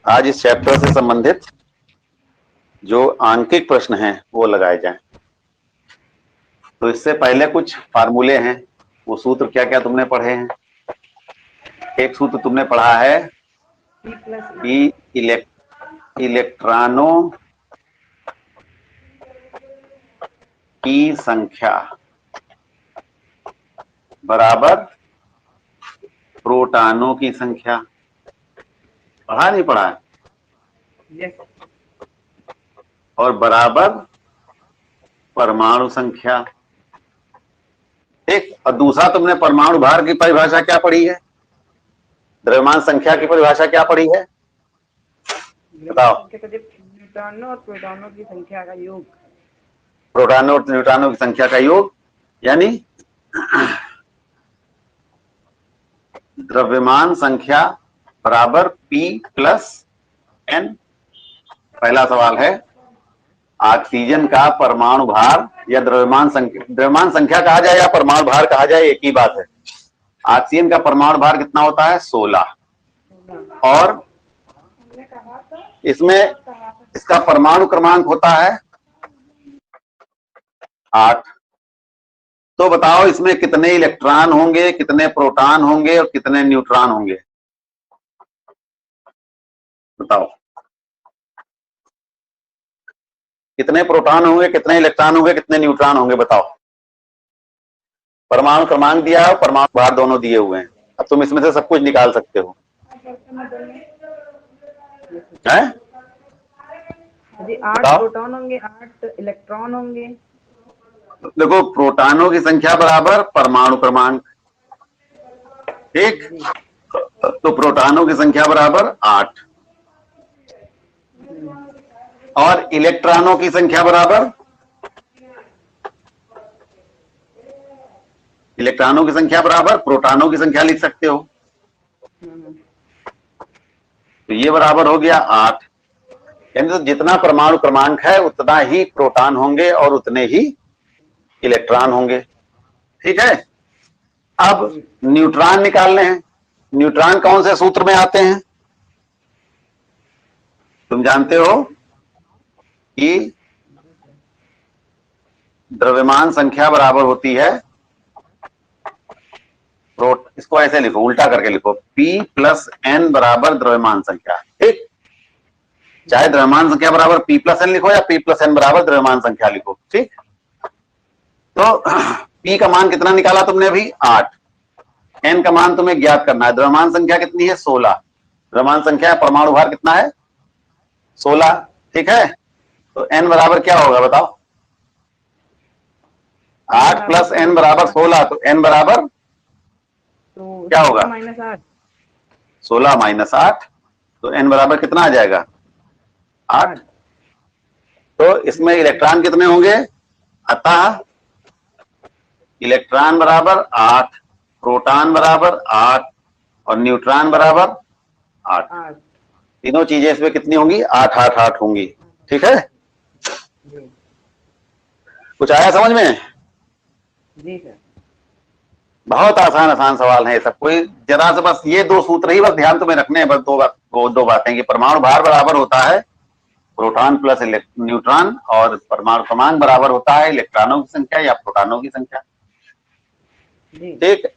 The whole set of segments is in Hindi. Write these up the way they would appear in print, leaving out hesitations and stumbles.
आज इस चैप्टर से संबंधित जो आंकिक प्रश्न हैं वो लगाए जाएं। तो इससे पहले कुछ फार्मूले हैं, वो सूत्र क्या क्या तुमने पढ़े हैं। एक सूत्र तुमने पढ़ा है कि इलेक्ट्रॉनों की संख्या बराबर प्रोटॉनों की संख्या। पढ़ा नहीं पढ़ा है? yes. और बराबर परमाणु संख्या। ठीक। और दूसरा तुमने परमाणु भार की परिभाषा क्या पढ़ी है? द्रव्यमान संख्या की परिभाषा क्या पढ़ी है? बताओ। न्यूट्रॉनों और प्रोटॉनों की संख्या का योग। प्रोटॉनों और न्यूट्रॉनों की संख्या का योग यानी द्रव्यमान संख्या बराबर P प्लस N। पहला सवाल है ऑक्सीजन का परमाणु भार या द्रव्यमान संख्या कहा जाए या परमाणु भार कहा जाए, एक ही बात है। ऑक्सीजन का परमाणु भार कितना होता है? 16। और इसमें इसका परमाणु क्रमांक होता है 8। तो बताओ इसमें कितने इलेक्ट्रॉन होंगे, कितने प्रोटॉन होंगे और कितने न्यूट्रॉन होंगे? बताओ कितने प्रोटॉन होंगे, कितने इलेक्ट्रॉन होंगे, कितने न्यूट्रॉन होंगे? बताओ। परमाणु क्रमांक दिया है और परमाणु भार दोनों दिए हुए हैं। अब तुम इसमें से सब कुछ निकाल सकते हो। हैं? 8 प्रोटॉन होंगे, 8 इलेक्ट्रॉन होंगे। देखो प्रोटॉनों की संख्या बराबर परमाणु क्रमांक। ठीक। तो प्रोटॉनों की संख्या बराबर 8 और इलेक्ट्रॉनों की संख्या बराबर प्रोटॉनों की संख्या लिख सकते हो। तो ये बराबर हो गया 8। यानी तो जितना परमाणु क्रमांक है उतना ही प्रोटॉन होंगे और उतने ही इलेक्ट्रॉन होंगे। ठीक है। अब न्यूट्रॉन निकालने हैं। न्यूट्रॉन कौन से सूत्र में आते हैं? तुम जानते हो कि द्रव्यमान संख्या बराबर होती है, इसको ऐसे लिखो, उल्टा करके लिखो, P प्लस N बराबर द्रव्यमान संख्या। ठीक। चाहे द्रव्यमान संख्या बराबर P प्लस N लिखो या P प्लस N बराबर द्रव्यमान संख्या लिखो। ठीक। तो P का मान कितना निकाला तुमने अभी? 8। N का मान तुम्हें ज्ञात करना है। द्रव्यमान संख्या कितनी है? 16। द्रव्यमान संख्या परमाणु भार कितना है? 16। ठीक है। तो N बराबर क्या होगा बताओ? 8 प्लस N बराबर 16। तो N बराबर क्या होगा? 16 माइनस 8। तो N बराबर कितना आ जाएगा? 8। तो इसमें इलेक्ट्रॉन कितने होंगे? अतः इलेक्ट्रॉन बराबर 8, प्रोटॉन बराबर 8 और न्यूट्रॉन बराबर 8। तीनों चीजें इसमें कितनी होंगी? 8 8 8 होंगी। ठीक है। कुछ आया समझ में? जी सर। बहुत आसान सवाल है सब। कोई जरा से बस ये दो सूत्र ही बस ध्यान तुम्हें रखने हैं। बस दो बातें कि परमाणु भार बराबर होता है प्रोटॉन प्लस न्यूट्रॉन और परमाणु क्रमांक बराबर होता है इलेक्ट्रॉनों की संख्या या प्रोटॉनों की संख्या। ठीक।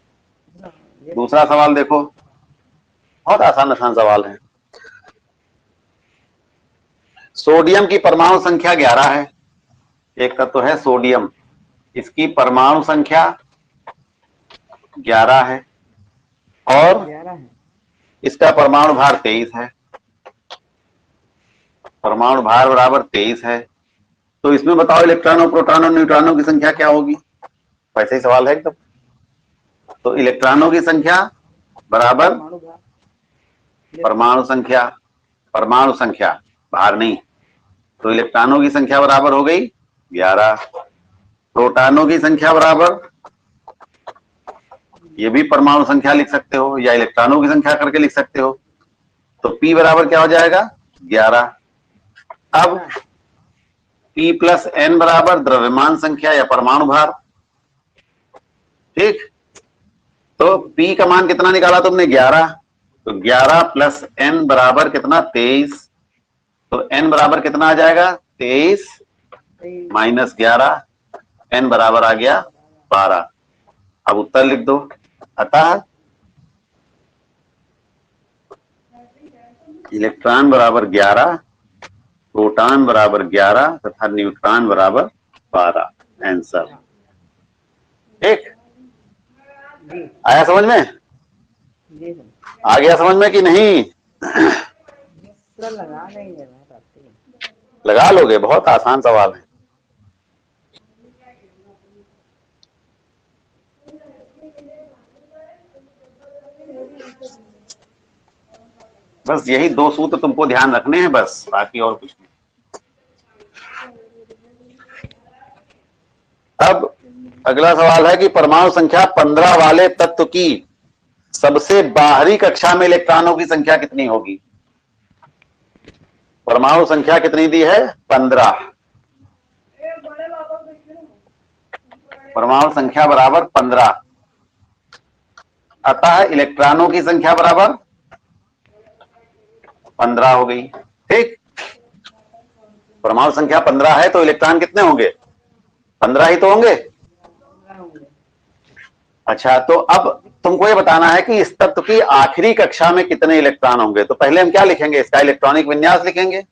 दूसरा सवाल देखो, बहुत आसान सवाल है। सोडियम की परमाणु संख्या 11 है। एक तत्व है सोडियम, इसकी परमाणु संख्या 11 है और इसका परमाणु भार 23 है। परमाणु भार बराबर 23 है। तो इसमें बताओ इलेक्ट्रॉनों, प्रोटॉनों, न्यूट्रॉनों की संख्या क्या होगी? वैसे ही सवाल है एकदम। तो इलेक्ट्रॉनों की संख्या बराबर परमाणु संख्या, भार नहीं। तो इलेक्ट्रॉनों की संख्या बराबर हो गई 11। प्रोटॉनों की संख्या बराबर, ये भी परमाणु संख्या लिख सकते हो या इलेक्ट्रॉनों की संख्या करके लिख सकते हो। तो P बराबर क्या हो जाएगा? 11। अब P प्लस N बराबर द्रव्यमान संख्या या परमाणु भार। ठीक। तो P का मान कितना निकाला तुमने? 11। तो 11 प्लस n बराबर कितना, 23। तो n बराबर कितना आ जाएगा, 23 माइनस 11, n बराबर आ गया 12। अब उत्तर लिख दो। अतः इलेक्ट्रॉन बराबर 11, प्रोटॉन बराबर 11 तथा न्यूट्रॉन बराबर 12। आंसर। ठीक, जी आया समझ में? जी सर, आ गया समझ में कि नहीं? पूरा लगा देंगे मैं करती हूँ। लगा लोगे, बहुत आसान सवाल है। बस यही दो सूत्र तुमको ध्यान रखने हैं बस, बाकी और कुछ नहीं। अब अगला सवाल है कि परमाणु संख्या 15 वाले तत्व की सबसे बाहरी कक्षा में इलेक्ट्रॉनों की संख्या कितनी होगी? परमाणु संख्या कितनी दी है? 15। परमाणु संख्या बराबर 15, अतः इलेक्ट्रॉनों की संख्या बराबर 15 हो गई। ठीक, परमाणु संख्या 15 है तो इलेक्ट्रॉन कितने होंगे? 15 ही तो होंगे। अच्छा, तो अब तुमको ये बताना है कि इस तत्व की आखिरी कक्षा में कितने इलेक्ट्रॉन होंगे। तो पहले हम क्या लिखेंगे? इसका इलेक्ट्रॉनिक विन्यास लिखेंगे।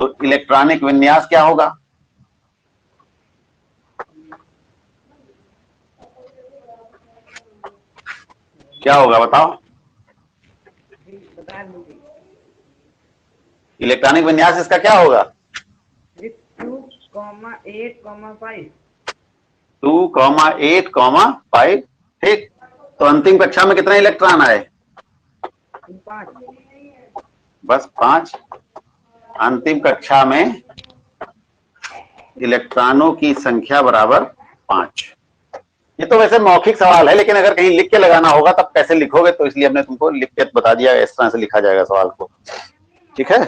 तो इलेक्ट्रॉनिक विन्यास क्या होगा? क्या होगा बताओ? बता दीजिए। इलेक्ट्रॉनिक विन्यास इसका क्या होगा? 2,8,5। 2,8,5। ठीक, तो अंतिम कक्षा में कितने इलेक्ट्रॉन आए? 5। बस 5। अंतिम कक्षा में इलेक्ट्रॉनों की संख्या बराबर 5। ये तो वैसे मौखिक सवाल है, लेकिन अगर कहीं लिख के लगाना होगा तब कैसे लिखोगे, तो इसलिए हमने तुमको लिख के बता दिया इस तरह से लिखा जाएगा सवाल को। ठीक है,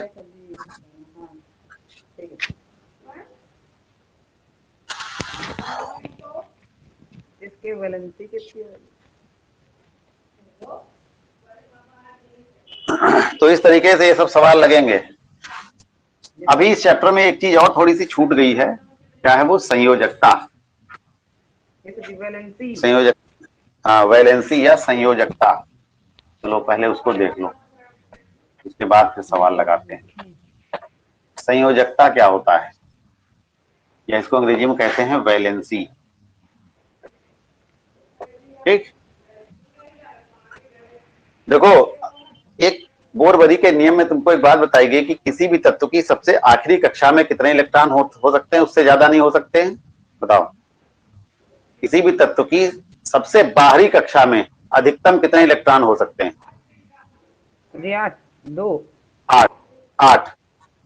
इसके वैलेंसी कितनी है? तो इस तरीके से ये सब सवाल लगेंगे। अभी इस चैप्टर में एक चीज और थोड़ी सी छूट गई है, क्या है वो? संयोजकता। वैलेंसी। संयोजक, हाँ, वैलेंसी या संयोजकता। चलो पहले उसको देख लो, उसके बाद फिर सवाल लगाते हैं। संयोजकता क्या होता है, या इसको अंग्रेजी में कहते हैं वैलेंसी। ठीक, देखो, एक बोरबरी के नियम में तुमको एक बात बताई गई कि किसी भी तत्व की सबसे आखिरी कक्षा में कितने इलेक्ट्रॉन हो सकते हैं, उससे ज्यादा नहीं हो सकते हैं। बताओ, किसी भी तत्व की सबसे बाहरी कक्षा में अधिकतम कितने इलेक्ट्रॉन हो सकते हैं? 2। 8।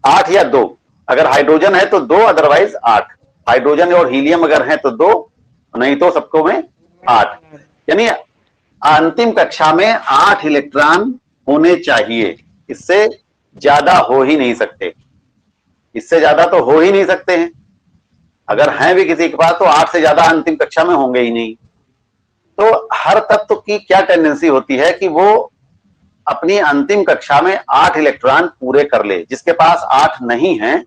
8 या 2। अगर हाइड्रोजन है तो 2, अदरवाइज 8। हाइड्रोजन और हीलियम अगर है तो 2, नहीं तो सबको में 8। यानी अंतिम कक्षा में 8 इलेक्ट्रॉन होने चाहिए, इससे ज्यादा हो ही नहीं सकते। इससे ज्यादा तो हो ही नहीं सकते हैं। अगर हैं भी किसी के पास तो 8 से ज्यादा अंतिम कक्षा में होंगे ही नहीं। तो हर तत्व की क्या टेंडेंसी होती है कि वो अपनी अंतिम कक्षा में 8 इलेक्ट्रॉन पूरे कर ले। जिसके पास 8 नहीं है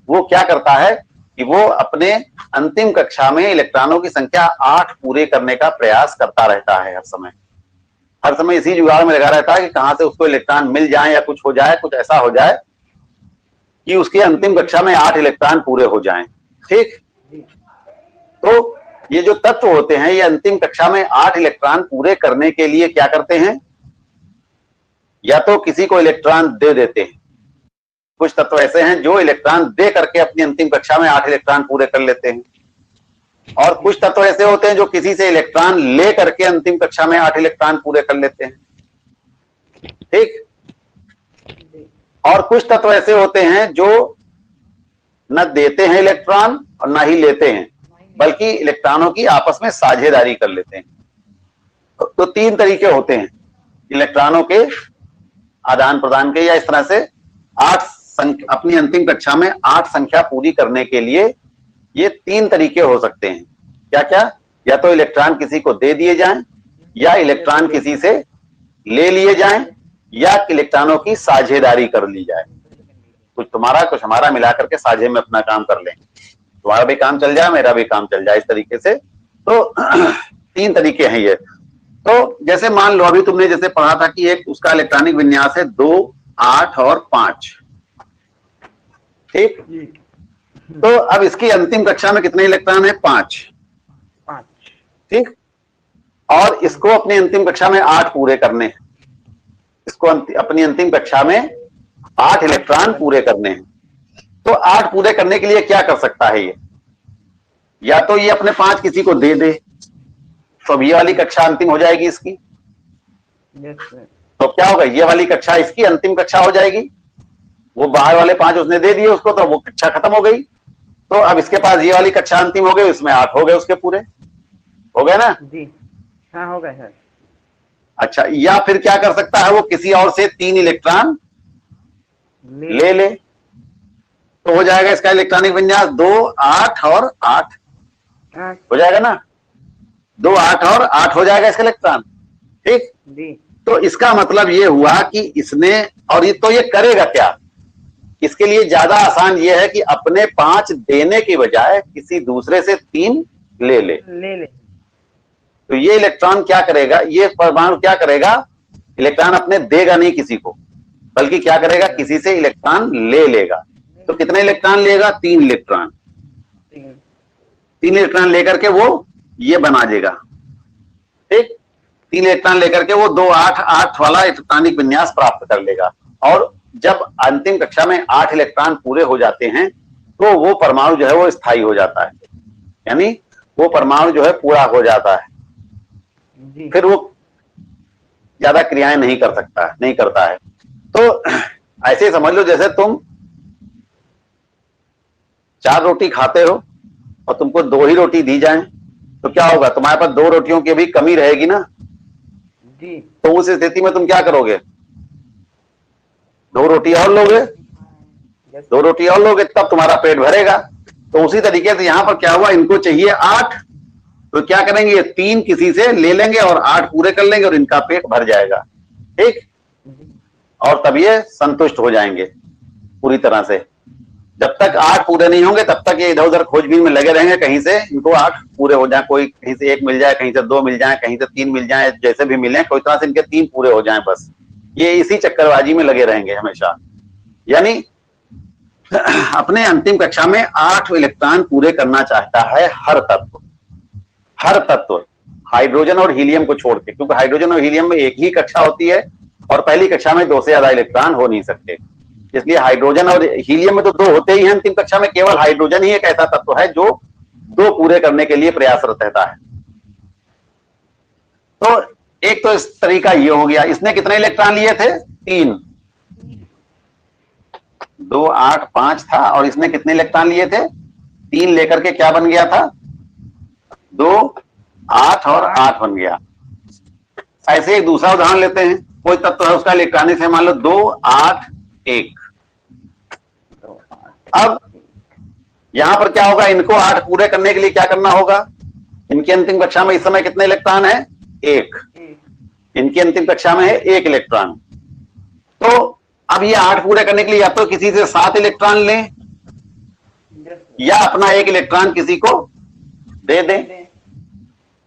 वो क्या करता है कि वो अपने अंतिम कक्षा में इलेक्ट्रॉनों की संख्या 8 पूरे करने का प्रयास करता रहता है। हर समय इसी जुगाड़ में लगा रहता है कि कहां से उसको इलेक्ट्रॉन मिल जाए या कुछ हो जाए, कुछ ऐसा हो जाए कि उसकी अंतिम कक्षा में 8 इलेक्ट्रॉन पूरे हो जाएं। ठीक, तो ये जो तत्व होते हैं ये अंतिम कक्षा में 8 इलेक्ट्रॉन पूरे करने के लिए क्या करते हैं? या तो किसी को इलेक्ट्रॉन दे देते हैं। कुछ तत्व ऐसे हैं जो इलेक्ट्रॉन दे करके अपनी अंतिम कक्षा में 8 इलेक्ट्रॉन पूरे कर लेते हैं, और कुछ तत्व ऐसे होते हैं जो किसी से इलेक्ट्रॉन ले करके अंतिम कक्षा में 8 इलेक्ट्रॉन पूरे कर लेते हैं। ठीक, और कुछ तत्व ऐसे होते हैं जो न देते हैं इलेक्ट्रॉन और न ही लेते हैं, बल्कि इलेक्ट्रॉनों की आपस में साझेदारी कर लेते हैं। तो 3 तरीके होते हैं इलेक्ट्रॉनों के आदान प्रदान के, या इस तरह से 8 अपनी अंतिम कक्षा में 8 संख्या पूरी करने के लिए ये 3 तरीके हो सकते हैं। क्या क्या? या तो इलेक्ट्रॉन किसी को दे दिए जाएं, या इलेक्ट्रॉन किसी से ले लिए जाएं या इलेक्ट्रॉनों की साझेदारी कर ली जाए। कुछ तुम्हारा कुछ हमारा मिलाकर के साझे में अपना काम कर लें, तुम्हारा भी काम चल जाए मेरा भी काम चल जाए, इस तरीके से। तो 3 तरीके हैं ये। तो जैसे मान लो अभी तुमने जैसे पढ़ा था कि एक उसका इलेक्ट्रॉनिक विन्यास है 2, 8 और 5, ठीक। तो अब इसकी अंतिम कक्षा में कितने इलेक्ट्रॉन है? 5, ठीक। और इसको अपनी अंतिम कक्षा में 8 पूरे करने हैं, इसको अपनी अंतिम कक्षा में 8 इलेक्ट्रॉन पूरे करने हैं। तो 8 पूरे करने के लिए क्या कर सकता है ये? या तो ये अपने 5 किसी को दे दे, तो अब ये वाली कक्षा अंतिम हो जाएगी इसकी। तो क्या होगा, ये वाली कक्षा इसकी अंतिम कक्षा हो जाएगी। वो बाहर वाले 5 उसने दे दिए उसको, तो वो कक्षा खत्म हो गई। तो अब इसके पास ये वाली कक्षा अंतिम हो गई, इसमें 8 हो गए उसके पूरे, हो गए ना जी? हाँ हो गए सर। अच्छा, या फिर क्या कर सकता है, वो किसी और से 3 इलेक्ट्रॉन ले ले, तो हो जाएगा इसका इलेक्ट्रॉनिक विन्यास 2, 8 और 8 हो जाएगा ना। 2, 8 और 8 हो जाएगा इसका इलेक्ट्रॉन, ठीक जी। तो इसका मतलब ये हुआ कि इसने, और ये तो ये करेगा क्या, इसके लिए ज्यादा आसान ये है कि अपने 5 देने की बजाय किसी दूसरे से 3 ले ले। तो ये इलेक्ट्रॉन क्या करेगा, ये परमाणु क्या करेगा, इलेक्ट्रॉन अपने देगा नहीं किसी को, बल्कि क्या करेगा, किसी से इलेक्ट्रॉन ले लेगा। तो कितने इलेक्ट्रॉन लेगा? 3 इलेक्ट्रॉन। 3 इलेक्ट्रॉन लेकर के वो ये बना देगा, ठीक। 3 इलेक्ट्रॉन लेकर के वो 2, 8, 8 वाला इलेक्ट्रॉनिक विन्यास प्राप्त कर लेगा। और जब अंतिम कक्षा में 8 इलेक्ट्रॉन पूरे हो जाते हैं तो वो परमाणु जो है वो स्थायी हो जाता है, यानी वो परमाणु जो है पूरा हो जाता है। फिर वो ज्यादा क्रियाएं नहीं कर सकता है, नहीं करता है। तो ऐसे समझ लो जैसे तुम 4 रोटी खाते हो और तुमको 2 ही रोटी दी जाए, तो क्या होगा, तुम्हारे पास 2 रोटियों की भी कमी रहेगी ना जी। तो उस स्थिति में तुम क्या करोगे, 2 रोटी और लोगे, 2 रोटी और लोगे, तब तुम्हारा पेट भरेगा। तो उसी तरीके से यहां पर क्या हुआ, इनको चाहिए 8, तो क्या करेंगे, 3 किसी से ले लेंगे और 8 पूरे कर लेंगे और इनका पेट भर जाएगा, ठीक। और तब ये संतुष्ट हो जाएंगे पूरी तरह से। जब तक 8 पूरे नहीं होंगे तब तक ये इधर उधर खोजबीन में लगे रहेंगे, कहीं से इनको 8 पूरे हो जाए, कोई कहीं से 1 मिल जाए, कहीं से 2 मिल जाए, कहीं से 3 मिल जाए, जैसे भी मिले कोई तरह से इनके 3 पूरे हो जाएं, बस ये इसी चक्करबाजी में लगे रहेंगे हमेशा। यानी अपने अंतिम कक्षा में 8 इलेक्ट्रॉन पूरे करना चाहता है हर तत्व, हाइड्रोजन और हीलियम को छोड़ के, क्योंकि हाइड्रोजन और हीलियम में एक ही कक्षा होती है और पहली कक्षा में 2 से ज्यादा इलेक्ट्रॉन हो नहीं सकते। इसलिए हाइड्रोजन और हीलियम में तो 2 होते ही हैं अंतिम कक्षा में, केवल हाइड्रोजन ही एक ऐसा तत्व है जो 2 पूरे करने के लिए प्रयासरत रहता है। तो एक तो इस तरीका ये हो गया। इसने कितने इलेक्ट्रॉन लिए थे? 3, 2, 8, 5 था, और इसने कितने इलेक्ट्रॉन लिए थे? 3 लेकर के क्या बन गया था? 2, 8 और 8 बन गया। ऐसे एक दूसरा उदाहरण लेते हैं। कोई तत्व है, उसका इलेक्ट्रॉनिक है मान लो 2, 8, 1। अब यहां पर क्या होगा, इनको 8 पूरे करने के लिए क्या करना होगा, इनकी अंतिम कक्षा में इस समय कितने इलेक्ट्रॉन है? 1। इनकी अंतिम कक्षा में है 1 इलेक्ट्रॉन। तो अब ये 8 पूरे करने के लिए या तो किसी से 7 इलेक्ट्रॉन लें या अपना 1 इलेक्ट्रॉन किसी को दे दें।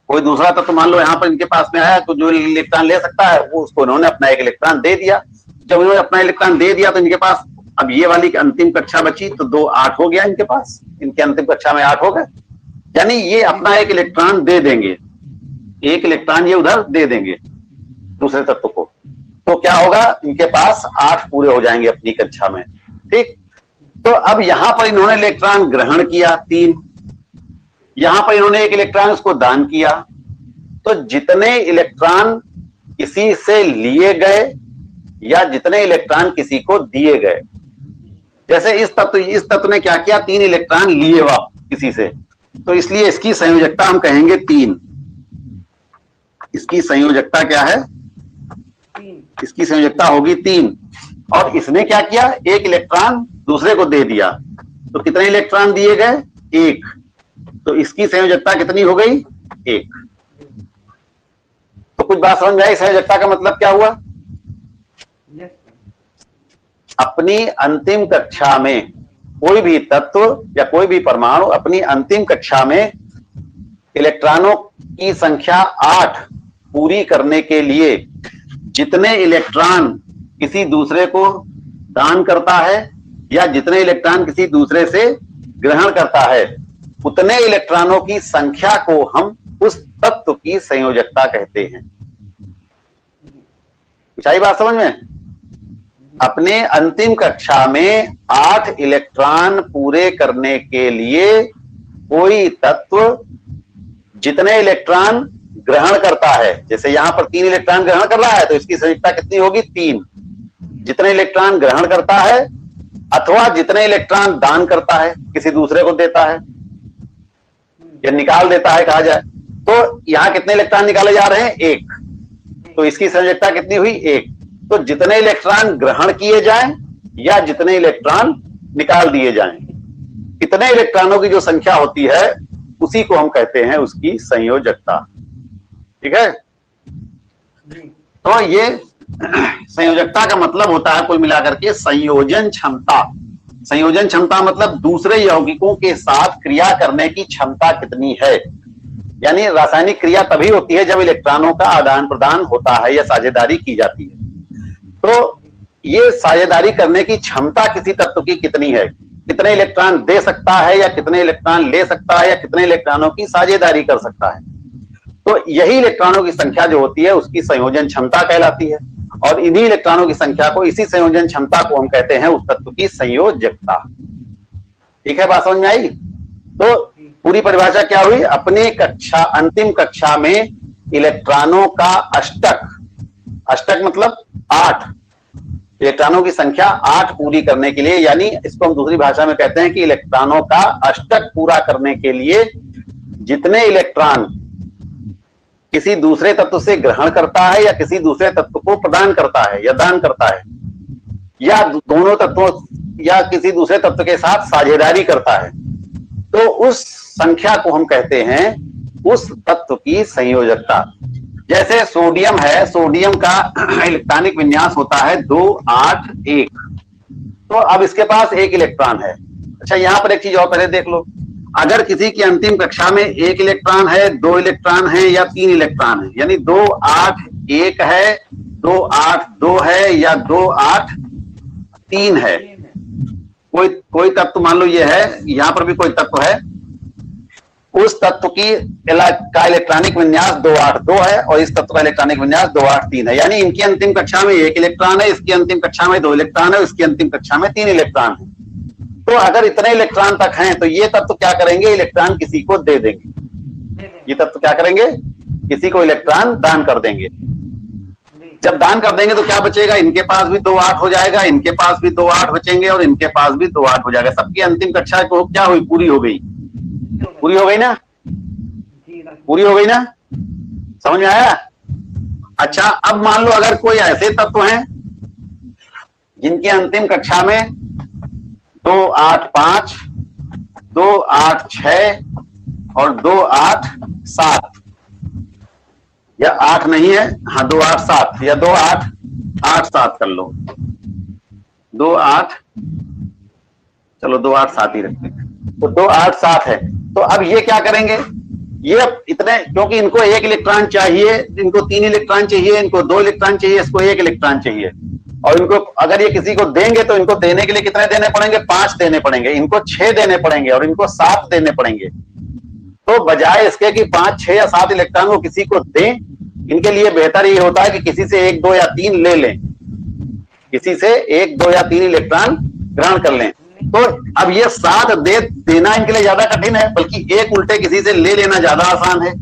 कोई दूसरा तत्व मान लो यहां पर इनके पास में आया, तो जो इलेक्ट्रॉन ले सकता है वो उसको उन्होंने अपना 1 इलेक्ट्रॉन दे दिया। जब उन्होंने अपना इलेक्ट्रॉन दे दिया तो इनके पास अब ये वाली अंतिम कक्षा बची, तो 2, 8 हो गया इनके पास, इनके अंतिम कक्षा में 8 हो गए। यानी ये अपना 1 इलेक्ट्रॉन दे देंगे, 1 इलेक्ट्रॉन ये उधर दे देंगे दूसरे तत्व को, तो क्या होगा, इनके पास 8 पूरे हो जाएंगे अपनी कक्षा में, ठीक। तो अब यहां पर इन्होंने इलेक्ट्रॉन ग्रहण किया 3, यहां पर इन्होंने 1 इलेक्ट्रॉन उसको दान किया। तो जितने इलेक्ट्रॉन किसी से लिए गए या जितने इलेक्ट्रॉन किसी को दिए गए, जैसे इस तत्व ने क्या किया, 3 इलेक्ट्रॉन लिए किसी से, तो इसलिए इसकी संयोजकता हम कहेंगे 3। इसकी संयोजकता क्या है? इसकी संयोजकता होगी 3। और इसने क्या किया, 1 इलेक्ट्रॉन दूसरे को दे दिया, तो कितने इलेक्ट्रॉन दिए गए? 1। तो इसकी संयोजकता कितनी हो गई? 1। तो कुछ बात समझ में आई? संयोजकता का मतलब क्या हुआ? यस अपनी अंतिम कक्षा में कोई भी तत्व या कोई भी परमाणु अपनी अंतिम कक्षा में इलेक्ट्रॉनों की संख्या 8 पूरी करने के लिए जितने इलेक्ट्रॉन किसी दूसरे को दान करता है या जितने इलेक्ट्रॉन किसी दूसरे से ग्रहण करता है, उतने इलेक्ट्रॉनों की संख्या को हम उस तत्व की संयोजकता कहते हैं। कुछ आई बात समझ में? अपने अंतिम कक्षा में 8 इलेक्ट्रॉन पूरे करने के लिए कोई तत्व जितने इलेक्ट्रॉन ग्रहण करता है, जैसे यहां पर 3 इलेक्ट्रॉन ग्रहण कर रहा है तो इसकी संयोजकता कितनी होगी? 3। जितने इलेक्ट्रॉन ग्रहण करता है अथवा जितने इलेक्ट्रॉन दान करता है, किसी दूसरे को देता है या निकाल देता है कहा जाए, तो यहां कितने इलेक्ट्रॉन निकाले जा रहे हैं? 1। तो इसकी संयोजकता कितनी हुई? 1। तो जितने इलेक्ट्रॉन ग्रहण किए जाएं या जितने इलेक्ट्रॉन निकाल दिए जाएं, कितने इलेक्ट्रॉनों की जो संख्या होती है उसी को हम कहते हैं उसकी संयोजकता। ठीक है? तो ये संयोजकता का मतलब होता है कुल मिलाकर के संयोजन क्षमता। संयोजन क्षमता मतलब दूसरे यौगिकों के साथ क्रिया करने की क्षमता कितनी है। यानी रासायनिक क्रिया तभी होती है जब इलेक्ट्रॉनों का आदान प्रदान होता है या साझेदारी की जाती है। तो ये साझेदारी करने की क्षमता किसी तत्व की कितनी है, कितने इलेक्ट्रॉन दे सकता है या कितने इलेक्ट्रॉन ले सकता है या कितने इलेक्ट्रॉनों की साझेदारी कर सकता है, तो यही इलेक्ट्रॉनों की संख्या जो होती है उसकी संयोजन क्षमता कहलाती है। और इन्हीं इलेक्ट्रॉनों की संख्या को, इसी संयोजन क्षमता को हम कहते हैं उस तत्व की संयोजकता। ठीक है, बात समझ में आई? तो पूरी परिभाषा क्या हुई? अपनी कक्षा, अंतिम कक्षा में इलेक्ट्रॉनों का अष्टक, अष्टक मतलब 8, इलेक्ट्रॉनों की संख्या 8 पूरी करने के लिए, यानी इसको हम दूसरी भाषा में कहते हैं कि इलेक्ट्रॉनों का अष्टक पूरा करने के लिए जितने इलेक्ट्रॉन किसी दूसरे तत्व से ग्रहण करता है या किसी दूसरे तत्व को प्रदान करता है या दान करता है या दोनों तत्वों या किसी दूसरे तत्व के साथ साझेदारी करता है, तो उस संख्या को हम कहते हैं उस तत्व की संयोजकता। जैसे सोडियम है, सोडियम का इलेक्ट्रॉनिक विन्यास होता है 2 8 1। तो अब इसके पास 1 इलेक्ट्रॉन है। अच्छा, यहां पर एक चीज और पहले देख लो, अगर किसी की अंतिम कक्षा में 1 इलेक्ट्रॉन है, 2 इलेक्ट्रॉन है या 3 इलेक्ट्रॉन है, यानी 2 8 1 है, 2 8 2 है या 2 8 3 है, कोई तत्व मान लो ये है, यहां पर भी कोई तत्व है, उस तत्व का इलेक्ट्रॉनिक विन्यास 2 8 2 है और इस तत्व का इलेक्ट्रॉनिक विन्यास 2 8 3 है। यानी इनकी अंतिम कक्षा में 1 इलेक्ट्रॉन है, इसकी अंतिम कक्षा में 2 इलेक्ट्रॉन है, इसकी अंतिम कक्षा में 3 इलेक्ट्रॉन है। तो अगर इतने इलेक्ट्रॉन तक हैं तो ये तत्व क्या करेंगे? इलेक्ट्रॉन किसी को दे देंगे। ये तत्व क्या करेंगे? किसी को इलेक्ट्रॉन दान कर देंगे। जब दान कर देंगे तो क्या बचेगा? इनके पास भी 2 8 हो जाएगा, इनके पास भी 2 8 बचेंगे और इनके पास भी 2 8 हो जाएगा। सबकी अंतिम कक्षा को क्या हुई? पूरी हो गई। पूरी हो गई ना? पूरी हो गई ना? समझ में आया? अच्छा, अब मान लो अगर कोई ऐसे तत्व हैं जिनकी अंतिम कक्षा में 2 8 5, 2 8 6 और 2 8 7, या 8 नहीं है, हाँ 2 8 7 या 2 8 8 7 कर लो, 2 8, चलो 2 8 7 ही रखते हैं, तो 2 8 7 है। तो अब ये क्या करेंगे? ये इतने, क्योंकि इनको 1 इलेक्ट्रॉन चाहिए, इनको 3 इलेक्ट्रॉन चाहिए, इनको 2 इलेक्ट्रॉन चाहिए, इसको 1 इलेक्ट्रॉन चाहिए, और इनको अगर ये किसी को देंगे तो इनको देने के लिए कितने देने पड़ेंगे? 5 देने पड़ेंगे, इनको 6 देने पड़ेंगे और इनको 7 देने पड़ेंगे। तो बजाय इसके कि 5 6 या 7 इलेक्ट्रॉन को किसी को दें, इनके लिए बेहतर ये होता है कि किसी से 1 2 या 3 ले लें, किसी से 1 2 या 3 इलेक्ट्रॉन ग्रहण कर लें। तो अब ये 7 देना इनके लिए ज्यादा कठिन है, बल्कि 1 उल्टे किसी से ले लेना ज्यादा आसान है।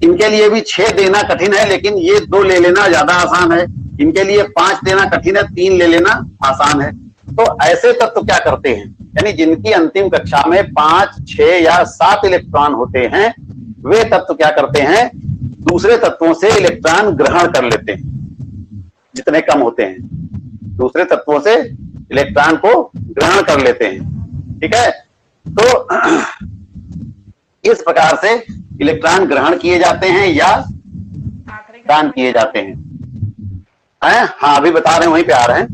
इनके लिए भी 6 देना कठिन है, लेकिन ये 2 ले लेना ज्यादा आसान है। इनके लिए 5 देना कठिन है, 3 ले लेना आसान है। तो ऐसे तत्व क्या करते हैं, यानी जिनकी अंतिम कक्षा में 5 6 या 7 इलेक्ट्रॉन होते हैं, वे तत्व क्या करते हैं? दूसरे तत्वों से इलेक्ट्रॉन ग्रहण कर लेते हैं। जितने कम होते हैं, दूसरे तत्वों से इलेक्ट्रॉन को ग्रहण कर लेते हैं। ठीक है, तो इस प्रकार से इलेक्ट्रॉन ग्रहण किए जाते हैं या दान किए जाते हैं। हाँ, अभी बता रहे हैं, वहीं पे आ रहे हैं।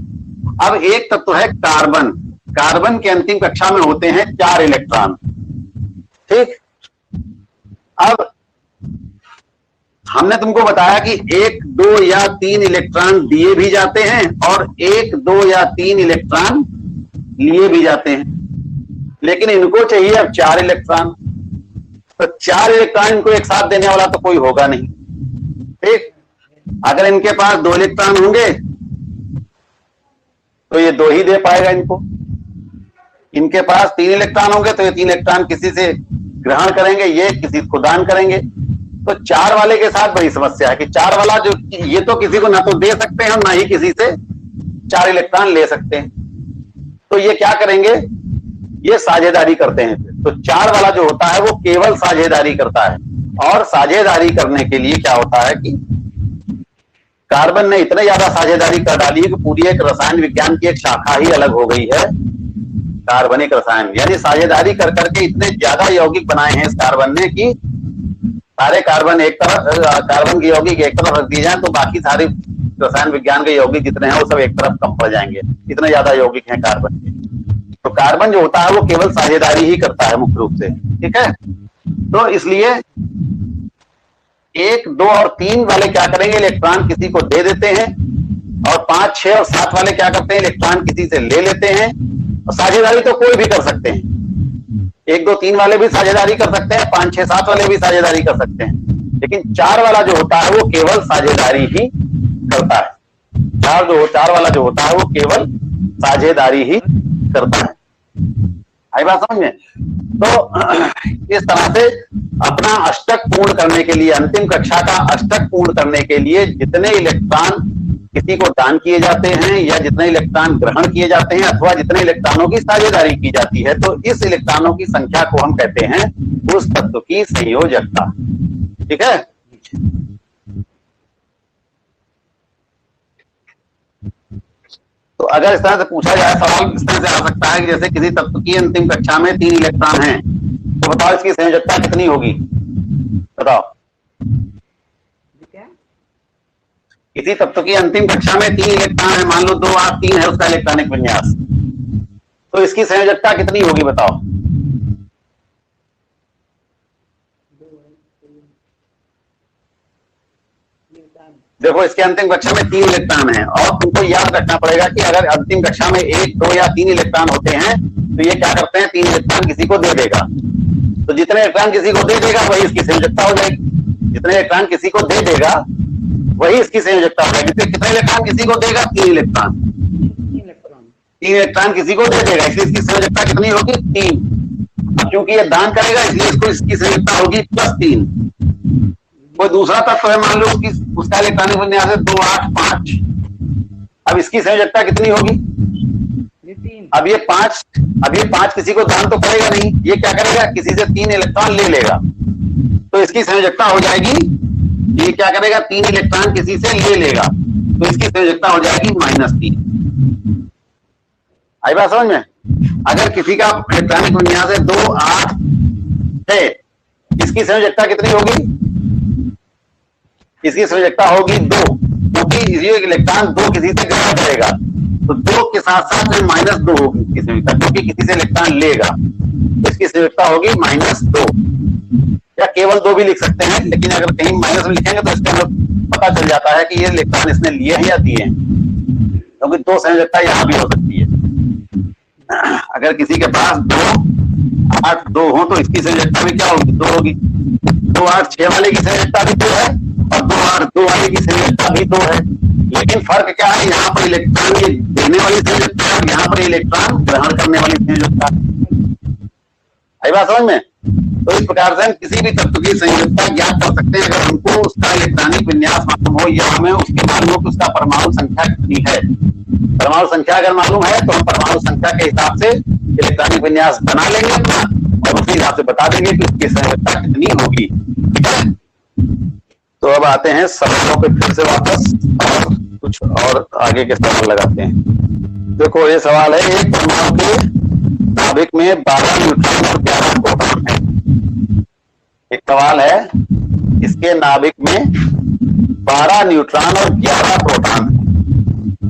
अब एक तत्व है कार्बन। कार्बन के अंतिम कक्षा में होते हैं 4 इलेक्ट्रॉन। ठीक, अब हमने तुमको बताया कि 1, 2 या 3 इलेक्ट्रॉन दिए भी जाते हैं और 1, 2 या 3 इलेक्ट्रॉन लिए भी जाते हैं, लेकिन इनको चाहिए अब 4 इलेक्ट्रॉन। तो 4 इलेक्ट्रॉन इनको एक साथ देने वाला तो कोई होगा नहीं। ठीक, अगर इनके पास 2 इलेक्ट्रॉन होंगे तो ये 2 ही दे पाएगा इनको। इनके पास 3 इलेक्ट्रॉन होंगे तो ये 3 इलेक्ट्रॉन किसी से ग्रहण करेंगे, ये किसी को दान करेंगे। तो 4 वाले के साथ बड़ी समस्या है कि 4 वाला जो, ये तो किसी को ना तो दे सकते हैं और ना ही किसी से 4 इलेक्ट्रॉन ले सकते हैं। तो ये क्या करेंगे, ये साझेदारी करते हैं। तो 4 वाला जो होता है वो केवल साझेदारी करता है, और साझेदारी करने के लिए क्या होता है कि कार्बन ने इतने ज्यादा साझेदारी कर डाली है कि पूरी एक रसायन विज्ञान की एक शाखा ही अलग हो गई है, कार्बनिक रसायन। यानी साझेदारी कर करके इतने ज्यादा यौगिक बनाए हैं इस कार्बन ने कि सारे कार्बन एक तरफ, कार्बन के यौगिक एक तरफ रख दिए जाए तो बाकी सारे रसायन विज्ञान के यौगिक जितने हैं वो सब एक तरफ कम पड़ जाएंगे, इतने ज्यादा यौगिक हैं कार्बन के। तो कार्बन जो होता है वो केवल साझेदारी ही करता है मुख्य रूप से। ठीक है, तो इसलिए 1, 2 और 3 वाले क्या करेंगे, इलेक्ट्रॉन किसी को दे देते हैं, और 5, 6 और 7 वाले क्या करते हैं, इलेक्ट्रॉन किसी से ले लेते हैं। और साझेदारी तो कोई भी कर सकते हैं, 1, 2, 3 वाले भी साझेदारी कर सकते हैं, 5, 6, 7 वाले भी साझेदारी कर सकते हैं, लेकिन 4 वाला जो होता है वो केवल साझेदारी ही करता है। 4 वाला जो होता है वो केवल साझेदारी ही करता है। आई बात समझ में? तो इस तरह से अपना अष्टक पूर्ण करने के लिए, अंतिम कक्षा का अष्टक पूर्ण करने के लिए जितने इलेक्ट्रॉन किसी को दान किए जाते हैं या जितने इलेक्ट्रॉन ग्रहण किए जाते हैं अथवा जितने इलेक्ट्रॉनों की साझेदारी की जाती है, तो इस इलेक्ट्रॉनों की संख्या को हम कहते हैं उस तत्व की संयोजकता। ठीक है, तो अगर इस तरह से पूछा जाए, सवाल इस तरह से आ सकता है कि जैसे किसी तत्व की अंतिम कक्षा में 3 इलेक्ट्रॉन हैं, तो बताओ इसकी संयोजकता कितनी होगी? बताओ। किसी तत्व की अंतिम कक्षा में 3 इलेक्ट्रॉन है, मान लो 2, 8, 3 है उसका इलेक्ट्रॉनिक विन्यास, तो इसकी संयोजकता कितनी होगी बताओ? देखो, इसके अंतिम कक्षा में 3 इलेक्ट्रॉन हैं, और तुमको याद रखना पड़ेगा कि अगर अंतिम कक्षा में 1, 2 या 3 इलेक्ट्रॉन होते हैं तो ये क्या करते हैं, 3 इलेक्ट्रॉन किसी को दे देगा। तो जितने इलेक्ट्रॉन किसी को दे देगा वही इसकी संयोजकता हो जाएगी। जितने इलेक्ट्रॉन किसी को दे देगा वही इसकी संयोजकता हो जाएगी। तो कितने इलेक्ट्रॉन किसी को देगा? 3 इलेक्ट्रॉन। 3 इलेक्ट्रॉन किसी को दे देगा, इसलिए इसकी संयोजकता कितनी होगी? 3। क्योंकि ये दान करेगा इसलिए इसको इसकी संयोजकता होगी +3। कोई दूसरा तत्व है, मान लो उसका इलेक्ट्रॉनिक विन्यास है 2, 8, 5। अब इसकी संयोजकता कितनी होगी? 3। अब ये 5 किसी को दान तो करेगा नहीं, ये क्या करेगा, किसी से 3 इलेक्ट्रॉन ले लेगा, तो इसकी संयोजकता हो जाएगी, ये क्या करेगा, 3 इलेक्ट्रॉन किसी से ले लेगा, तो इसकी संयोजकता हो जाएगी -3। आई बात समझ में? अगर किसी का इलेक्ट्रॉनिक विन्यास है 2, 8 है, इसकी संयोजकता कितनी होगी? इसकी संयोजकता होगी 2, क्योंकि ये इलेक्ट्रॉन 2 किसी से ग्रहण करेगा, तो 2 के साथ साथ में -2 होगी इसकी संयोजकता, क्योंकि किसी से इलेक्ट्रॉन लेगा, इसकी संयोजकता होगी -2, या केवल 2 भी लिख सकते हैं, लेकिन अगर कहीं माइनस में लिखेंगे तो इसके अंदर पता चल जाता है कि ये इलेक्ट्रॉन इसने लिए हैं या दिए हैं, क्योंकि 2 संयोजकता यहां भी हो सकती है। अगर किसी के पास 2, 8, 2 हो तो इसकी संयोजकता भी क्या होगी? 2 होगी। 2, 8, 6 वाले की संयोजकता भी 2 है, और 2, 8, 2 वाले की संयोजकता भी 2 है। लेकिन फर्क क्या है, यहाँ पर इलेक्ट्रॉन ये देने वाली संयोजकता है और यहाँ पर इलेक्ट्रॉन ग्रहण करने वाली संयोजकता। आई बात समझ में? तो इस प्रकार से हम किसी भी तत्व की संयोजकता ज्ञात कर सकते हैं अगर हमको उसका इलेक्ट्रॉनिक विन्यास मालूम हो, या हमें उसके मालूम हो कि उसका परमाणु संख्या कितनी है। परमाणु संख्या अगर मालूम है तो हम परमाणु संख्या के हिसाब से इलेक्ट्रॉनिक विन्यास बना लेंगे और उसी हिसाब से बता देंगे कि उसकी संयोजकता कितनी होगी। ठीक है, तो अब आते हैं सवालों पे फिर से वापस और कुछ और आगे के सवाल लगाते हैं। देखो, ये सवाल है, एक परमाणु के नाभिक में 12 न्यूट्रॉन और 11 प्रोटॉन है। एक सवाल है, इसके नाभिक में 12 न्यूट्रॉन और 11 प्रोटॉन,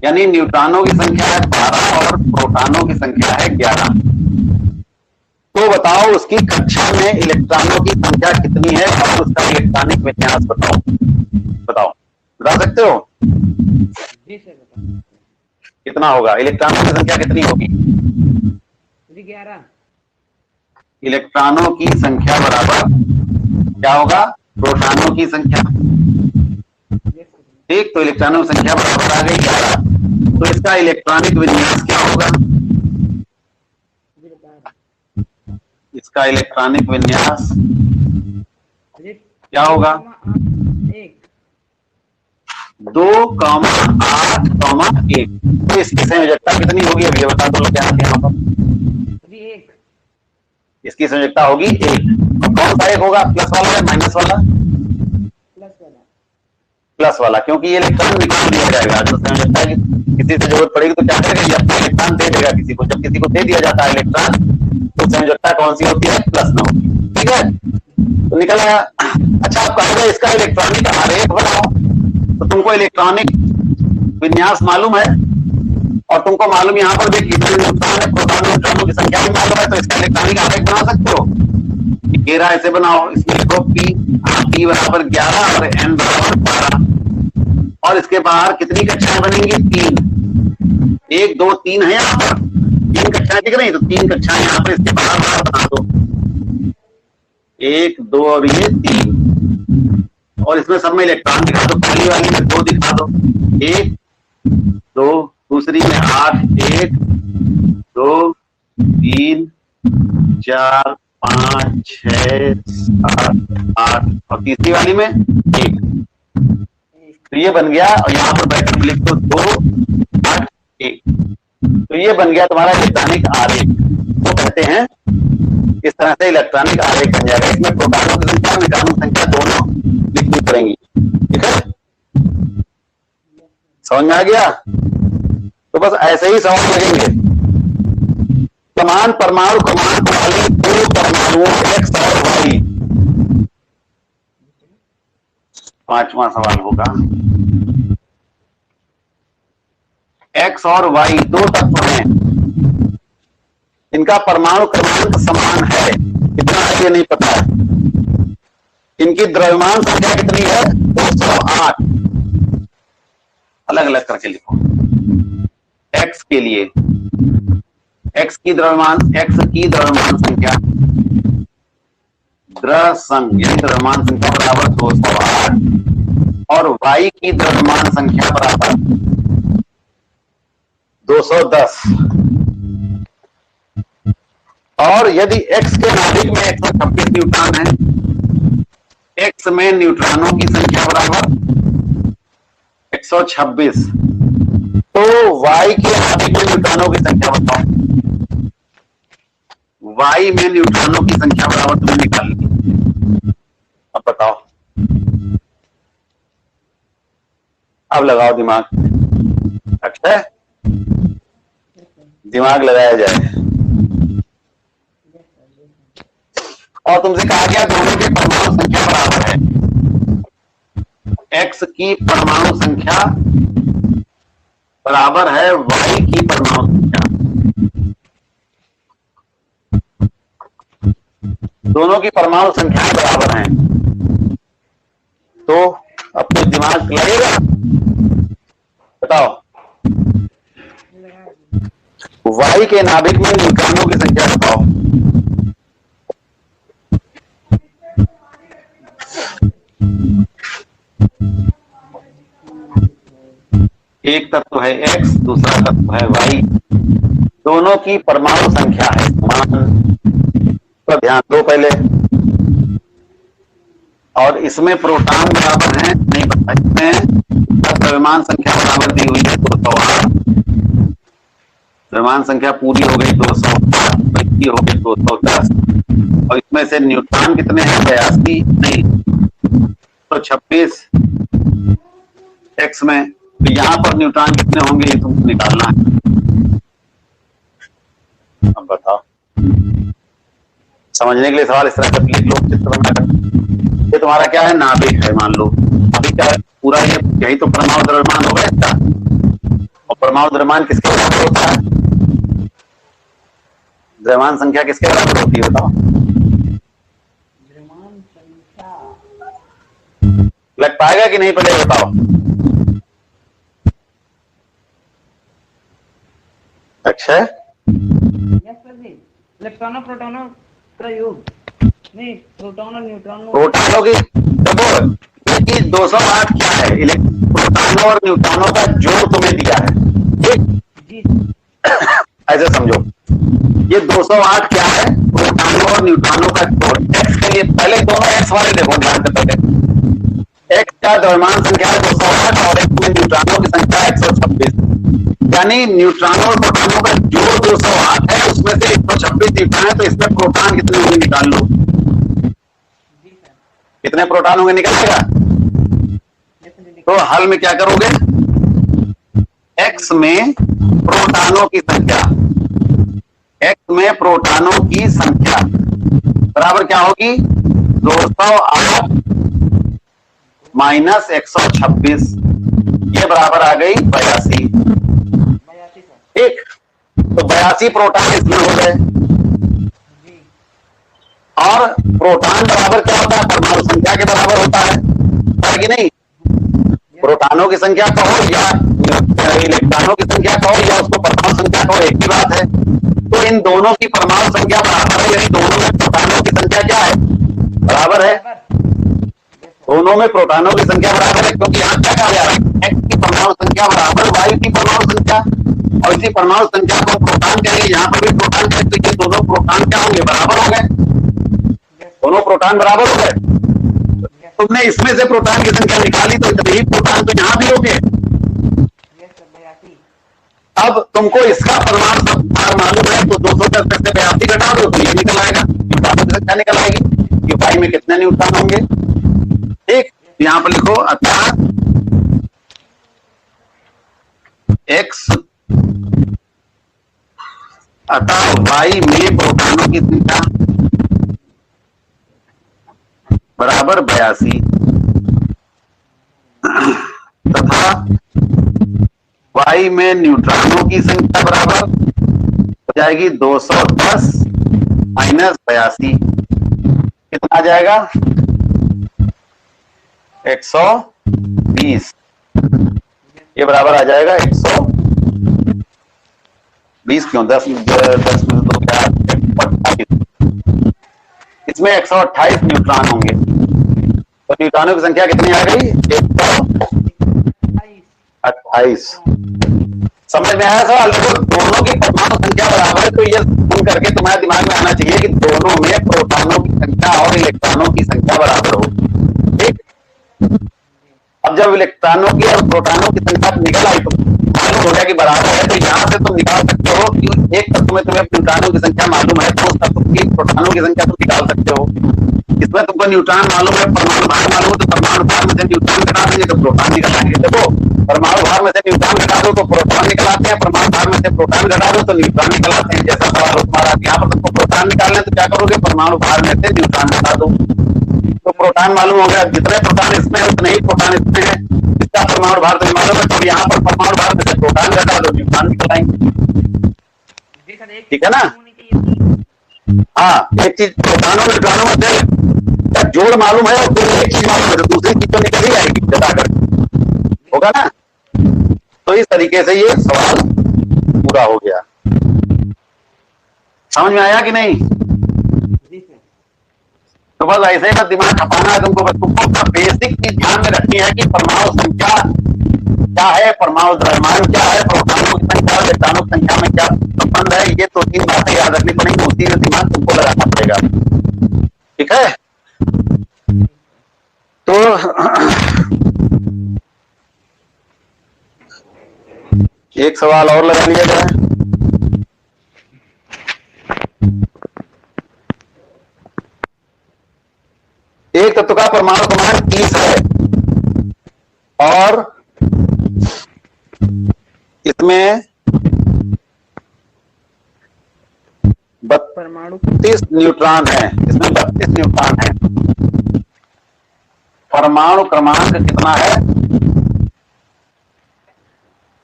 यानी न्यूट्रॉनों की संख्या है 12 और प्रोटॉनों की संख्या है 11। तो बताओ उसकी कक्षा में इलेक्ट्रॉनों की संख्या कितनी है और उसका इलेक्ट्रॉनिक विन्यास बताओ। बताओ, बता सकते हो जी सर बता। कितना होगा? इलेक्ट्रॉनों की संख्या कितनी होगी? जी 11। इलेक्ट्रॉनों की संख्या बराबर क्या होगा? प्रोटॉनों की संख्या। Yes sir. ठीक, तो इलेक्ट्रॉनों की संख्या बराबर आ गई 11। तो इसका इलेक्ट्रॉनिक विन्यास क्या होगा? जी बता रहा। इसका इलेक्ट्रॉनिक विन्यास जी क्या होगा? 1 2,8,1। तो इसकी संयोजकता कितनी होगी? अब ये बता दो क्या है यहाँ पर। जी 1 इसकी संयोजकता होगी 1। और कौन सा 1 होगा? प्लस वाला या माइनस वाला? प्लस वाला। प्लस वाला, क्योंकि ये इलेक्ट्रॉन निकाल दिया जाएगा। तो संयोजकता की किसी से जरूरत पड़ेगी तो क्या करेगा? ये अपना इलेक्ट्रॉन दे देगा किसी को। जब किसी को दे दिया जाता है इलेक्ट्रॉन तो संयोजकता कौन सी होती है? प्लस में होती है। ठीक है, तो निकल आया। अच्छा, आप कहोगे इसका इलेक्ट्रॉनिक आरेख बनाओ, तो तुमको इलेक्ट्रॉनिक विन्यास मालूम है और तुमको मालूम यहाँ पर भी कितने न्यूट्रॉन है, प्रोटॉन न्यूट्रॉनों की संख्या भी मालूम है, तो इसका इलेक्ट्रॉनिक आरेख बना सकते हो। 13 ऐसे बनाओ, इसमें लिखो p बराबर 11 और n बराबर 12। और इसके बाहर कितनी कक्षाएं बनेंगी? 3। 1 2 3 है यहाँ पर, 3 कक्षाएं दिख रही, तो 3 कक्षाएं यहाँ पर इसके बाहर बना दो। 1 2 और ये 3। और इसमें सब में इलेक्ट्रॉन दिखा दो। पहली वाली में 2 दिखा दो, 1 2, दूसरी में 8 1 2 3 4 5 6 7 8 और तीसरी वाली में 1। तो ये बन गया, और यहाँ पर बैठ लिख दो 2 8 1। तो ये बन गया तुम्हारा इलेक्ट्रॉनिक आरेख। तो कहते हैं इस तरह से इलेक्ट्रॉनिक आरेख बन जाएगा। इसमें प्रोटॉनों की संख्या न्यूट्रॉनों की संख्या दोनों लिखनी पड़ेंगी। ठीक है, समझ में आ गया? तो बस ऐसे ही सवाल लगेंगे। समान परमाणु क्रमांक वाली दो परमाणुओं एक्स और वाई। 5वां सवाल होगा, एक्स और वाई दो तत्व हैं, इनका परमाणु क्रमांक समान है, कितना है ये नहीं पता है। इनकी द्रव्यमान संख्या कितनी है? 208। अलग अलग करके लिखो। एक्स के लिए एक्स की द्रव्यमान संख्या द्रव्यमान संख्या बराबर 208 और वाई की द्रव्यमान संख्या बराबर 210। और यदि एक्स के नाभिक में 126 न्यूट्रॉन है, एक्स में न्यूट्रॉनों की संख्या बराबर 126, तो वाई के नाभिक में न्यूट्रॉनों की संख्या बताओ। वाई में न्यूट्रॉनों की संख्या बराबर तुम्हें निकाल ली। अब बताओ, अब लगाओ दिमाग। अच्छा है, दिमाग लगाया जाए। और तुमसे कहा गया दोनों की परमाणु संख्या बराबर है। एक्स की परमाणु संख्या बराबर है वाई की परमाणु संख्या। दोनों की परमाणु संख्या बराबर हैं, तो अब तो दिमाग लगेगा। बताओ, वाई के नाभिक में न्यूट्रॉनों की संख्या बताओ। एक तत्व है एक्स, दूसरा तत्व है वाई, दोनों की परमाणु संख्या है समान। तो ध्यान दो पहले। और इसमें प्रोटॉन बराबर है, नहीं पता, इसमें द्रव्यमान संख्या बराबर दी हुई है 208। द्रव्यमान संख्या पूरी हो गई 208, बची हो गई 210। और इसमें से न्यूट्रॉन कितने हैं? 82 नहीं 126 एक्स में। तो यहां पर न्यूट्रॉन कितने होंगे ये तुमको निकालना है। अब बताओ, समझने के लिए सवाल इस तरह से लिख लो, चित्र बनाकर। ये तुम्हारा क्या है? नाभिक है। मान लो नाभिक क्या पूरा ये यही तो परमाणु द्रव्यमान होगा इसका। और परमाणु द्रव्यमान किसके बराबर होता है? द्रव्यमान संख्या किसके बराबर होती है बताओ? द्रव्यमान संख्या लग पाएगा कि नहीं पहले बताओ? अक्षय यस सर जी, इलेक्ट्रॉनों प्रोटॉनों का योग, नहीं प्रोटॉन और न्यूट्रॉन। प्रोटॉनों की देखो ये 208 क्या है? प्रोटॉनों और न्यूट्रॉनों का जोड़ तुम्हें दिया है, ठीक? जी ऐसे समझो, ये 208 क्या है? प्रोटॉनों और न्यूट्रॉनों का जोड़। एक्स के लिए पहले दोनों एक्स वाले देखो ध्यान से, पहले एक्स का द्रव्यमान संख्या 208 और एक्स में न्यूट्रॉनों की संख्या 126, यानी न्यूट्रॉनों और प्रोटॉनों का जोड़ 208 है, उसमें से 126 न्यूट्रॉन है, तो इसमें प्रोटॉन कितने होंगे निकाल लो। कितने प्रोटॉन होंगे निकलेगा? तो हल में क्या करोगे? एक्स में प्रोटॉनों की संख्या, एक्स में प्रोटॉनों की संख्या बराबर क्या होगी? 208 माइनस 126, ये बराबर आ गई 82। ठीक, तो 82 प्रोटॉन इसमें हो गए। और प्रोटॉन बराबर क्या होता है? परमाणु संख्या के बराबर होता है कि नहीं? प्रोटॉनों की संख्या कहो या इलेक्ट्रॉनों की संख्या कहो या उसको परमाणु संख्या कहो, एक ही बात है। तो इन दोनों की परमाणु संख्या बराबर है, यानी दोनों में प्रोटॉनों की संख्या क्या है? बराबर है। दोनों में प्रोटॉनों की संख्या बराबर है, क्योंकि यहाँ क्या कहा जा रहा है? एक्स की परमाणु संख्या बराबर वायु की परमाणु संख्या, और इसी परमाणु संख्या को प्रोटॉन कहेंगे, यहाँ पर भी प्रोटॉन कहेंगे, तो ये दोनों प्रोटॉन क्या होंगे? बराबर हो गए, दोनों प्रोटॉन बराबर हो गए। तुमने इसमें से प्रोटॉन की संख्या निकाली, तो यही प्रोटॉन तो यहाँ भी हो गए। अब तुमको इसका परमाणु भार मालूम है, तो 210 में से 82 घटा दो तो ये निकल आएगा, न्यूट्रॉनों की संख्या निकल आएगी कि वायु में कितने न्यूट्रॉन होंगे। ठीक, यहाँ पर लिखो अतः एक्स, अतः वायु में प्रोटॉनों की संख्या बराबर 82 तथा वायु में न्यूट्रॉनों की संख्या बराबर हो जाएगी 210 माइनस 82, कितना आ जाएगा? 120। ये बराबर आ जाएगा 120, क्यों 10 में दो क्या? 28। इसमें 128 न्यूट्रॉन होंगे, तो न्यूट्रॉनों की संख्या कितनी आ गई? 128। समझ में आया सवाल? दोनों की परमाणु संख्या बराबर है, तो ये सुन करके तुम्हारे दिमाग में आना चाहिए कि दोनों में प्रोटॉनों की संख्या और इलेक्ट्रॉनों की संख्या बराबर हो। ठीक, अब जब इलेक्ट्रॉनों की और प्रोटॉनों की संख्या निकल आई तो मालूम हो गया कि बराबर है, तो यहाँ से तुम निकाल सकते हो कि एक तत्व में तुम्हें न्यूट्रॉनों की संख्या मालूम है, तो उस तत्व की प्रोटॉनों की संख्या तुम निकाल सकते हो। इसमें तुमको न्यूट्रॉन मालूम है, परमाणु भार मालूम है, तो परमाणु भार में से न्यूट्रॉन घटा देंगे तो प्रोटॉन निकल आएंगे। देखो, परमाणु भार में से न्यूट्रॉन घटा दो तो प्रोटॉन निकल आते हैं, परमाणु भार में से प्रोटॉन घटा दो तो न्यूट्रॉन निकल आते हैं। जैसा सवाल तुम्हारा यहाँ पर तुमको प्रोटॉन निकालना है, तो क्या करोगे? परमाणु भार में से न्यूट्रॉन घटा दो तो प्रोटॉन मालूम हो गया। जितने प्रोटॉन इसमें है उतने ही प्रोटॉन इसमें है, इसका परमाणु भार तो मालूम है, तो यहाँ पर परमाणु भार में से प्रोटॉन घटा दो, न्यूट्रॉन निकल आएंगे। ठीक है ना? हाँ, एक चीज प्रोटॉनों न्यूट्रॉनों में जोड़ मालूम है और तुम्हें एक चीज मालूम है, तो दूसरी चीज तो निकल ही आएगी घटा कर, होगा ना? तो इस तरीके से ये सवाल पूरा हो गया। समझ में आया कि नहीं? तो बस ऐसे ही बस दिमाग खपाना है तुमको, बस तुमको बेसिक चीज ध्यान में रखनी है कि परमाणु संख्या क्या है, परमाणु द्रव्यमान क्या है, प्रोटॉनों की संख्या और इलेक्ट्रॉनों की संख्या में क्या संबंध है, ये तो 3 बातें याद रखनी पड़ेंगी, उसी में दिमाग तुमको लगाना पड़ेगा। ठीक है? तो एक सवाल और लगा लिया जाए। एक तत्व का परमाणु क्रमांक 30 है और इसमें परमाणु 32 न्यूट्रॉन है, इसमें 32 न्यूट्रॉन है परमाणु क्रमांक कितना है?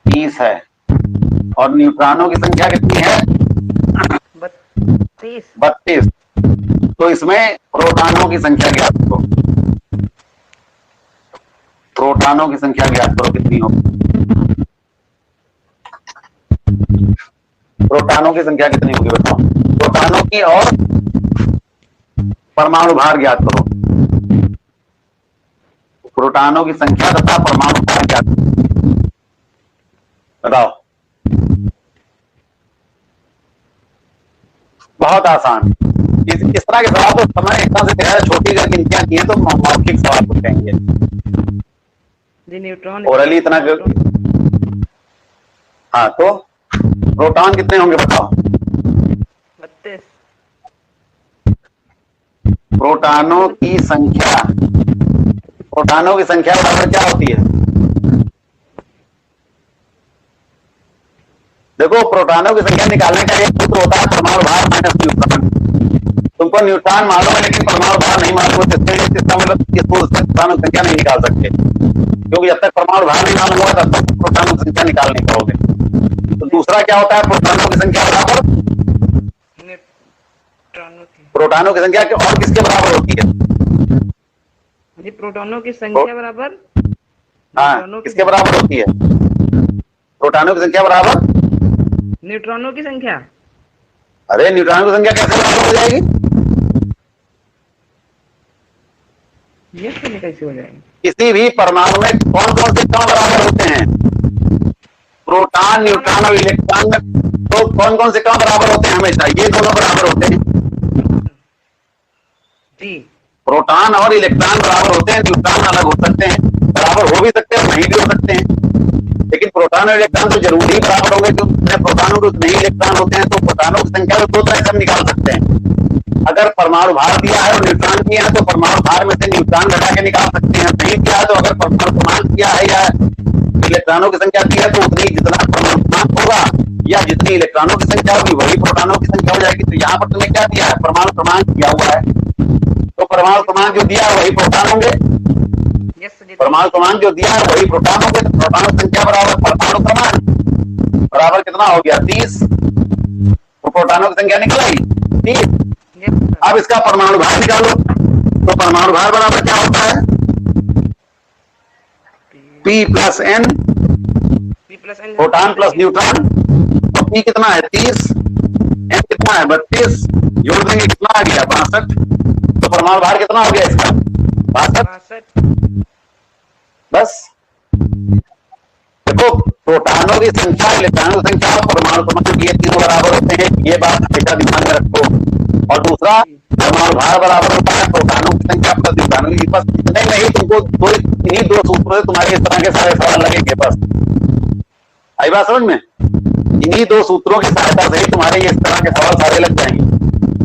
30 है। और न्यूट्रॉनों की संख्या कितनी है? 32। 32। तो इसमें प्रोटॉनों की संख्या ज्ञात करो। प्रोटॉनों की संख्या ज्ञात करो कितनी हो? प्रोटॉनों की संख्या कितनी होगी बताओ? प्रोटॉनों की और परमाणु भार ज्ञात करो। प्रोटॉनों की संख्या तथा परमाणु भार ज्ञात करो। बताओ। बहुत आसान। इस तरह के सवाल तो समय एकदम से तैयार छोटी अगर गिनतियां की हैं तो मौखिक सवाल पूछ जाएंगे। न्यूट्रॉन ओरली इतना हाँ, तो प्रोटॉन कितने होंगे बताओ? 32। प्रोटॉनों की संख्या बराबर क्या होती है? देखो, प्रोटॉनों की संख्या निकालने का एक सूत्र होता है परमाणु भार माइनस न्यूट्रॉन। तुमको न्यूट्रॉन मालूम है लेकिन परमाणु भार नहीं मालूम है, इसका मतलब इस सूत्र से प्रोटॉनों की संख्या नहीं निकाल सकते, क्योंकि जब तक परमाणु भार नहीं मालूम होगा तब तक प्रोटॉनों की संख्या निकाल नहीं पाओगे। तो दूसरा क्या होता है? प्रोटॉनों की संख्या बराबर प्रोटॉनों की संख्या और किसके बराबर होती है? जी, प्रोटॉनों की संख्या बराबर हाँ, किसके बराबर होती है? प्रोटॉनों की संख्या बराबर न्यूट्रॉनों की संख्या। अरे न्यूट्रॉनों की संख्या कैसे बराबर हो जाएगी? ये कैसे हो जाएगी? किसी भी परमाणु में कौन कौन से कण बराबर होते हैं? प्रोटॉन, न्यूट्रॉन और इलेक्ट्रॉन में तो कौन कौन से कण बराबर होते हैं? हमेशा ये दोनों बराबर होते हैं जी। प्रोटॉन और इलेक्ट्रॉन बराबर होते हैं। न्यूट्रॉन अलग हो सकते हैं, बराबर हो भी सकते हैं, नहीं भी हो सकते हैं, लेकिन प्रोटॉन और इलेक्ट्रॉन तो जरूरी बराबर होंगे, क्योंकि प्रोटॉनों के नहीं इलेक्ट्रॉन होते हैं। तो प्रोटॉनों की संख्या तो दो तरह से हम निकाल सकते हैं। अगर परमाणु भार दिया है और न्यूट्रॉन दिया है तो परमाणु भार में से न्यूट्रॉन घटा के निकाल सकते हैं। नहीं दिया है तो अगर परमाणु क्रमांक दिया है या इलेक्ट्रॉनों की संख्या दी है तो उतनी जितना परमाणु क्रमांक होगा या जितनी इलेक्ट्रॉनों की संख्या होगी वही प्रोटॉनों की संख्या हो जाएगी। तो यहाँ पर तुम्हें क्या दिया है? परमाणु क्रमांक दिया हुआ है, तो परमाणु क्रमांक जो दिया है वही प्रोटॉन होंगे। परमाणु क्रमांक जो दिया है वही प्रोटॉन होंगे। तो प्रोटॉन संख्या बराबर परमाणु क्रमांक बराबर कितना हो गया? 30। तो प्रोटॉनों की संख्या निकल आई 30। अब इसका परमाणु भार निकालो। तो परमाणु भार बराबर क्या होता है? P plus N, proton plus neutron. और P कितना है? 30। N कितना है? 32। जोड़ देंगे कितना आ गया? 62। तो परमाणु भार कितना हो गया इसका? 62। बस। देखो, प्रोटॉनों की संख्या, इलेक्ट्रॉनों की संख्या और परमाणु क्रमांक ये तीनों बराबर होते हैं, ये बात हमेशा दिमाग में रखो। और दूसरा, परमाणु भार बराबर होता है प्रोटॉनों की संख्या प्लस न्यूट्रॉनों की। बस इतने में ही तुमको इन्हीं दो सूत्रों से तुम्हारे इस तरह के सारे सवाल लगेंगे। बस आई बात समझ में? इन्हीं दो सूत्रों की सहायता से ही तुम्हारे इस तरह के सवाल सारे लग जाएंगे।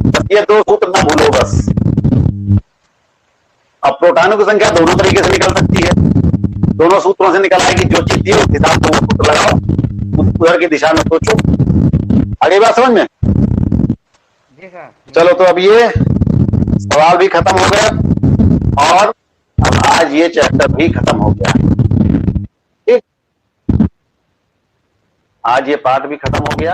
बस ये दो सूत्र ना भूलो बस। अब प्रोटॉनों की संख्या दोनों तरीके से निकल सकती है, दोनों सूत्रों से निकल आएगी। जो चीज थी उस हिसाब से वो सूत्र लगाओ, उधर की दिशा में सोचो। आगे बात समझ में? चलो, तो अब ये सवाल भी खत्म हो गया और अब आज ये चैप्टर भी खत्म हो गया। ठीक, आज ये पार्ट भी खत्म हो गया।